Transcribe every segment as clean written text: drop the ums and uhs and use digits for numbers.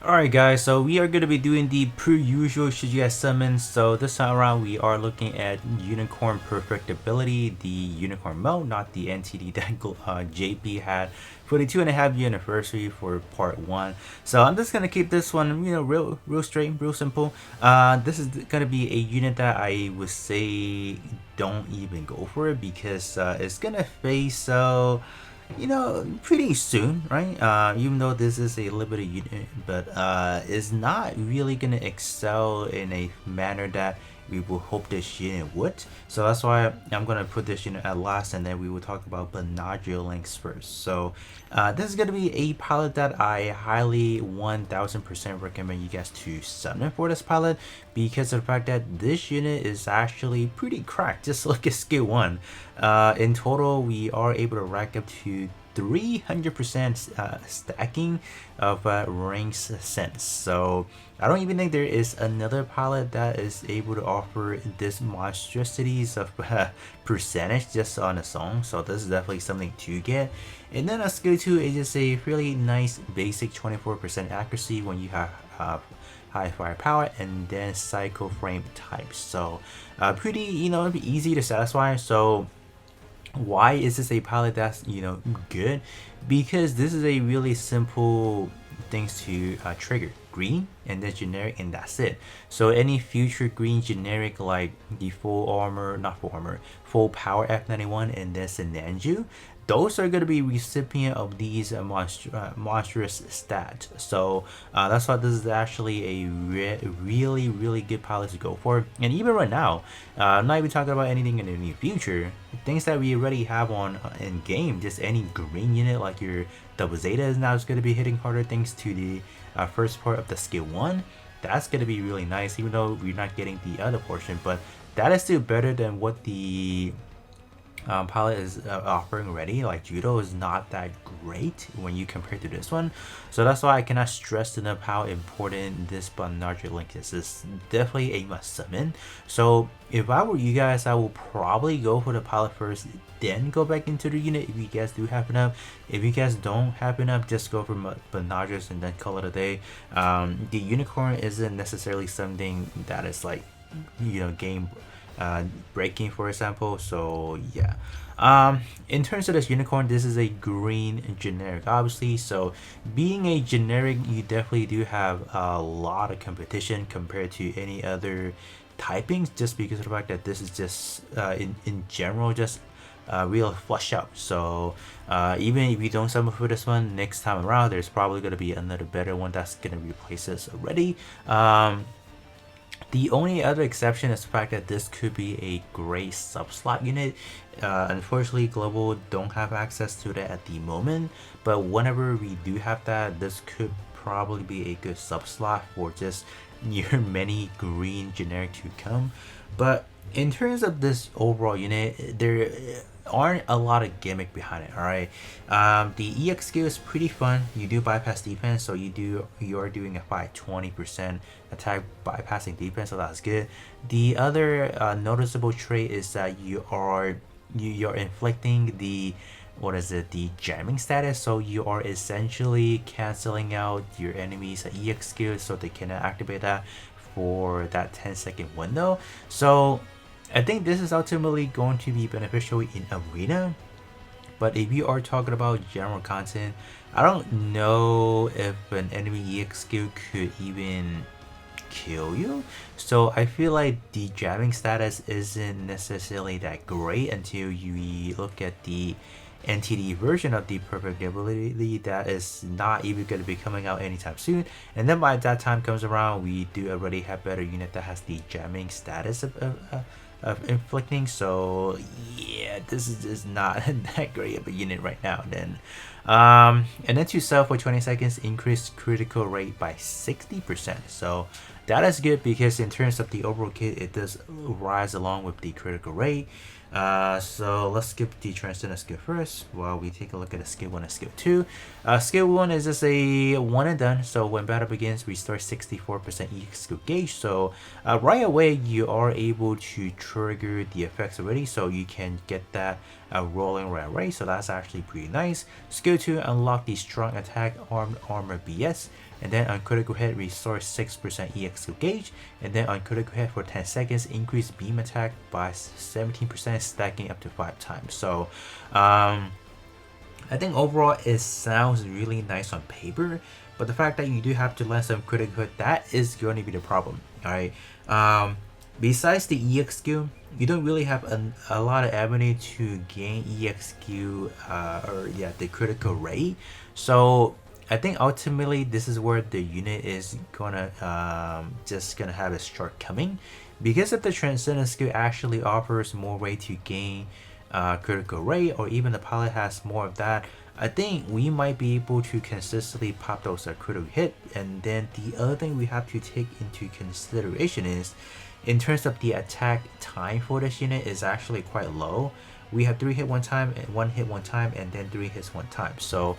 Alright guys, so we are going to be doing the per usual should you guys summon. So this time around we are looking at Unicorn Perfectibility, the Unicorn mode, not the NTD that JP had for the 2.5 year anniversary for part 1. So I'm just going to keep this one, real straight, real simple. This is going to be a unit that I would say don't even go for it because it's going to face pretty soon, right? Even though this is a limited unit, but it's not really gonna excel in a manner that we will hope this unit would. So that's why I'm gonna put this unit at last, and then we will talk about Banagher links first. So this is gonna be a pilot that I highly 1000% recommend you guys to summon for this pilot because of the fact that this unit is actually pretty cracked. Just look at skill 1. In total, we are able to rack up to 300% stacking of ranks sense. So I don't even think there is another pilot that is able to offer this monstrosities of percentage just on its own. So this is definitely something to get. And then a skill 2 is just a really nice basic 24% accuracy when you have high firepower and then cycle frame types. So pretty, easy to satisfy. So why is this a pilot that's good? Because this is a really simple things to trigger: green and then generic, and that's it. So any future green generic like the full armor, not full armor, full power F91 and then Sinanju, those are going to be recipient of these monstrous stat. So that's why this is actually a really good pilot to go for. And even right now, I'm not even talking about anything in the near future, things that we already have on in game, just any green unit like your double zeta is now going to be hitting harder thanks to the first part of the skill 1. That's going to be really nice, even though we're not getting the other portion, but that is still better than what the pilot is offering already. Like judo is not that great when you compare to this one, so that's why I cannot stress enough how important this Banagher link is. It's definitely a must summon. So if I were you guys, I will probably go for the pilot first, then go back into the unit if you guys do have enough. If you guys don't have enough, just go for Banagher and then call it a day. The unicorn isn't necessarily something that is like game breaking, for example. So yeah, in terms of this unicorn, this is a green generic obviously. So being a generic, you definitely do have a lot of competition compared to any other typings, just because of the fact that this is just in general just real flush out. So even if you don't summon for this one, next time around there's probably going to be another better one that's going to replace this already. The only other exception is the fact that this could be a great sub-slot unit. Unfortunately, Global don't have access to that at the moment, but whenever we do have that, this could probably be a good sub-slot for just your many green generic to come. But in terms of this overall unit, there aren't a lot of gimmick behind it. All right, the EX skill is pretty fun. You do bypass defense, so you are doing a 520% attack bypassing defense, so that's good. The other noticeable trait is that you're inflicting the the jamming status, so you are essentially canceling out your enemy's EX skill so they cannot activate that for that 10-second window. So I think this is ultimately going to be beneficial in arena, but if you are talking about general content, I don't know if an enemy EX skill could even kill you. So I feel like the jamming status isn't necessarily that great until you look at the NTD version of the Perfectibility that is not even going to be coming out anytime soon. And then by that time comes around, we do already have better unit that has the jamming status of inflicting. So yeah, this is just not that great of a unit right now. Then and then to sell for 20 seconds, increase critical rate by 60%. So that is good because in terms of the overall kit, it does rise along with the critical rate. So let's skip the transcendent skill first while we take a look at the skill 1 and skill 2. Skill 1 is just a one and done, so when battle begins restore 64% EX skill gauge. So right away you are able to trigger the effects already, so you can get that rolling right away, so that's actually pretty nice. Skill 2, unlock the strong attack armed armor BS, and then on critical hit restore 6% EXQ gauge, and then on critical hit for 10 seconds increase beam attack by 17%, stacking up to 5 times. So I think overall it sounds really nice on paper, but the fact that you do have to land some critical hit, that is going to be the problem. Alright. Besides the EXQ, you don't really have a lot of avenue to gain EXQ or yeah, the critical rate. So I think ultimately this is where the unit is gonna just gonna have a shortcoming, because if the transcendent skill actually offers more way to gain critical rate, or even the pilot has more of that, I think we might be able to consistently pop those critical hit. And then the other thing we have to take into consideration is, in terms of the attack time for this unit is actually quite low. We have 3 hit one time, and 1 hit one time, and then 3 hits one time. So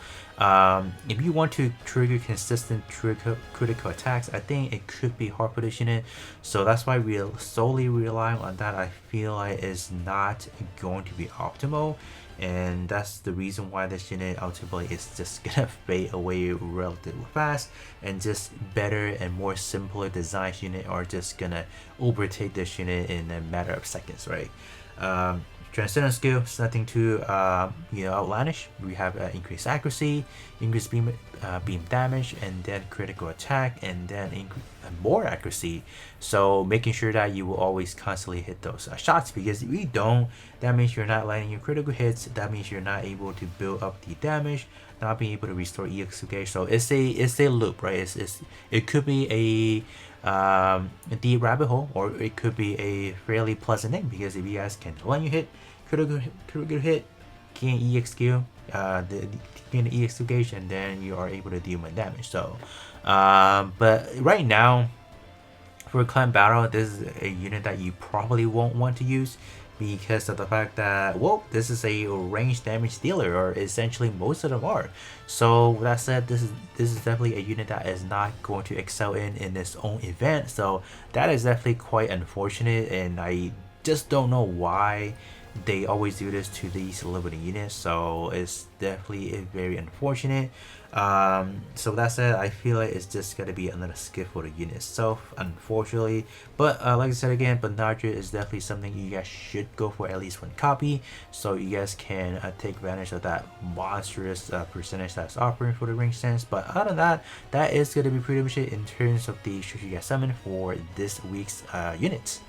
if you want to trigger consistent critical attacks, I think it could be hard for this unit. So that's why we're solely relying on that. I feel like is not going to be optimal, and that's the reason why this unit ultimately is just gonna fade away relatively fast, and just better and more simpler design unit are just gonna overtake this unit in a matter of seconds, right? Transcendent skill is nothing too outlandish. We have increased accuracy, increased beam damage, and then critical attack, and then more accuracy. So making sure that you will always constantly hit those shots, because if you don't, that means you're not landing your critical hits. That means you're not able to build up the damage, not being able to restore EXQ gauge. So it's a loop, right? It could be a deep rabbit hole, or it could be a fairly pleasant thing, because if you guys can land your hit, critical hit, gain EXQ, gain the EXQ gauge, and then you are able to deal more damage. So but right now for clan battle, this is a unit that you probably won't want to use, because of the fact that, well, this is a range damage dealer, or essentially most of them are. So with that said, this is definitely a unit that is not going to excel in its own event. So that is definitely quite unfortunate, and I just don't know why they always do this to these limited units. So it's definitely very unfortunate. So that said, I feel like it's just gonna be another skip for the unit itself, unfortunately. But like I said again, Banagher is definitely something you guys should go for at least one copy, so you guys can take advantage of that monstrous percentage that's offering for the ring sense. But other than that, that is gonna be pretty much it in terms of the strategic summon for this week's units.